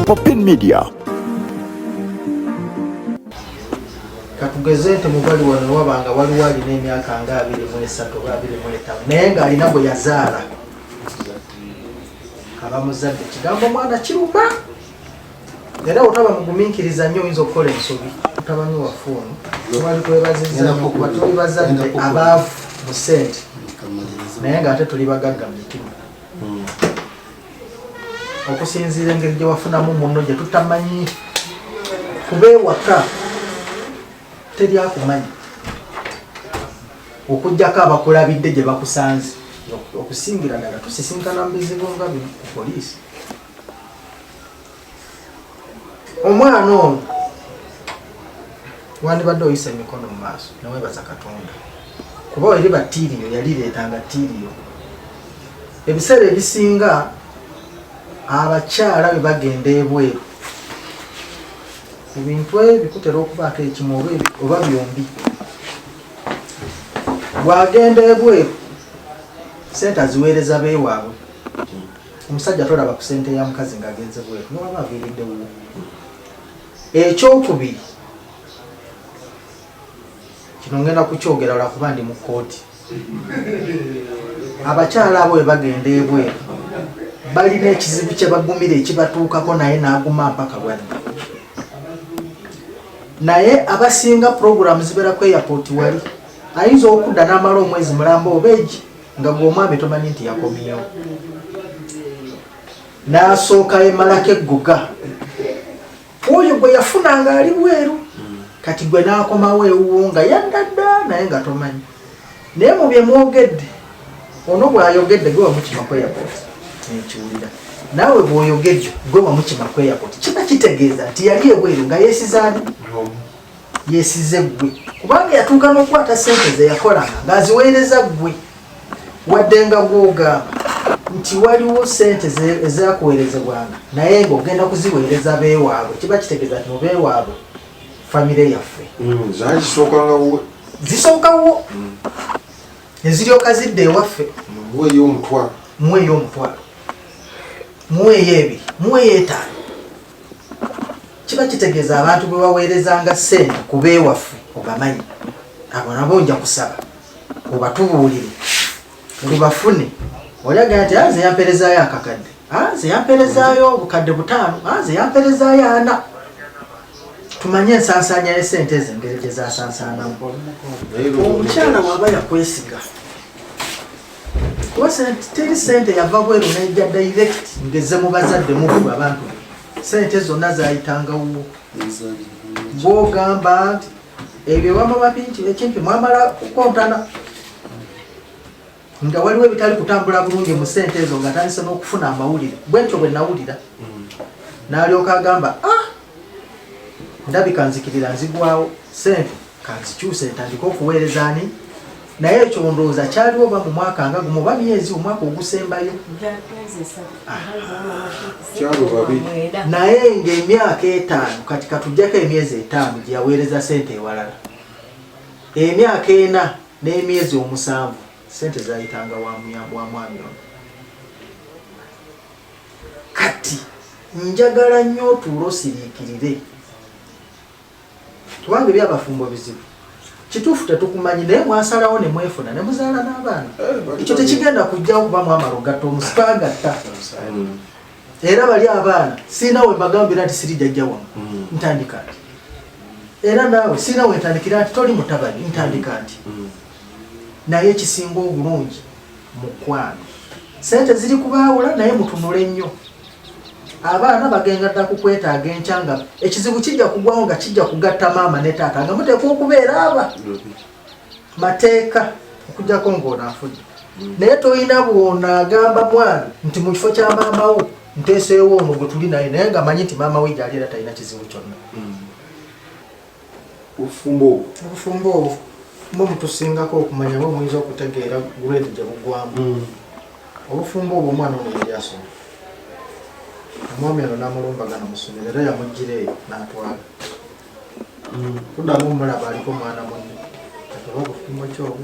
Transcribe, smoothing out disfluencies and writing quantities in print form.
Popin Media. Katugeze nti mubali wano wabanga waliwo alina emyaka nga 23 oba 25 naye ng'alina bwe yazaala abamuzadde kigambo mwana kiruma era otaba mugumiikiriza nnyo oyinza okukola ensobi otabanyi wafuunu twali twebazizza nnyo kuba tuli bazadde abaavu mu ssente naye ng'ate tuli bagagga mu mitima okusinziira engeri gye wafunamu munno gye tutamanyi kuba ewaka teri akumanyi okujjako abakulabidde gye bakusanze okusingira ddala tusisinkana mu bizibu nga bino ku poliisi. Omwana ono wandibadde oyisa emikono mu maaso neweebaza Katonda kuba eri battiiriyo yalireetanga ttiiriyo. Ebiseera ebisinga abakyala bwe bagenda ebweru ku bintu ebikutera okubaako ekimu oba byombi. Bw'agenda ebweru ssente aziweereza beewaabwe. Omusajja tolaba ku ssente ya mukazi ng'agenze bweru nolaba aviiriddewo. Ekyokubiri kino ngenda kukyogera lwakuba ndi mu kkooti. Abakyala abo bwe bagenda ebweru balina ekizibu kye bagumira ekibatuukako naye n'aguma mpaka bwadde. Naye abasinga puroguramu zibeera ku airport wali ayinza okudda n'amala omwezi mulamba obeegi nga gw'omwami tomanyi nti yakomyewo n'asooka emalako eggoga oyo gwe yafunanga ali bweru kati gwe n'akomawo ewuwo nga yaddadda naye nga tomanyi. Naye mu bye mwogedde ono bw'ayogedde gwe wamukima ku airport nekiwulira naawe bw'oyogedde gwe wamukima ku airport kiba kitegeeza nti yali ebweru nga yeesizaani yeesize ggwe kubanga yatuuka n'okukwata ssente ze yakolanga ng'aziweereza ggwe wadde nga gw'ogamba nti waliwo ssente ezakuweerezebwanga naye ng'ogenda kuziweereza beewaabwe kiba kitegeeza nti mu beewaabwe famire yaffe zisookawo eziryoka zidda ewaffe muweeyo omutwalo muweeyo ebiri muweeyo etaano. Kiba kitegeeza abantu bwe baweerezanga ssente ku beewaffe obamanyi abo nabo nja kusaba obatubuulire tubafune olyagaa nti aze yamperezaayo akakadde aze yamperezaayo obukadde 5 aze yamperezaayo 4 tumanye ensaasaanya y'essente ezo engeri gye zaasaasaanamu. Omukyala bw'aba yakwesiga kuba teri ssente yava bweru nejja direct ngeze mu bazadde mukulu abantu ssente zonna zaayitangawo gw'ogamba nti ebyo wamama ekimpi mwamala kukontana nga waliwo ebitali kutambula bulungi mu ssente ezo nga tandise n'okufuna amawulire bwentyo bwe nawulira n'alyoka agamba ndabika nzikirira nzigwawo ssente kanzikyuse ntandika okuweereza ani naye ekyo ndowooza kyaliwo oba mu mwaka nga gumu oba myezi omwaka ogusembayo naye ng'emyaka 5 kati katuggyako emyezi 5 gye yaweereza ssente ewalala emyaka 4 n'emyezi 7 ssente zayitanga wa mwami ono. Kati njagala nnyo otuula osiriikirire kubanga ebyabafumbo bizibu kituufu tetukumanyi naye mwasalawo ne mwefuna ne muzaala n'abaana ekyo tekigenda kujjawo kuba mwamala ogatta omusipagatta era bali abaana siina we mbagambira nti siri jjajja wamu ntandika nti era naawe siina we ntandikira nti toli mutabani ntandika nti naye ekisinga obulungi mukwano ssente ziri kubaawula naye mutunule nnyo abaana bagenda dda kukwetaaga enkya nga ekizibu kijja kugwawo nga kijja kugatta maama ne taata nga muteekwa okubeera aba mateeka okujjako ng'onaafudde naye toyina bw'ona agamba mwana nti mu kifo kya maamawo nteeseewo ono gwe tuli naye naye nga manyi nti maama we gyali era talina kizibu kyonna. Obufumbo obwo mwe mutusingako okumanya bwe muyinza okutegeera gulwedi gye bugwamu. Obufumbo obwo omwana ono yali asoma omwami ono n'amulumbagana mu ssomero era yamuggira eyo n'atwala kuddamu omulaba aliko omwana munne kati oba obufumbo kyobwo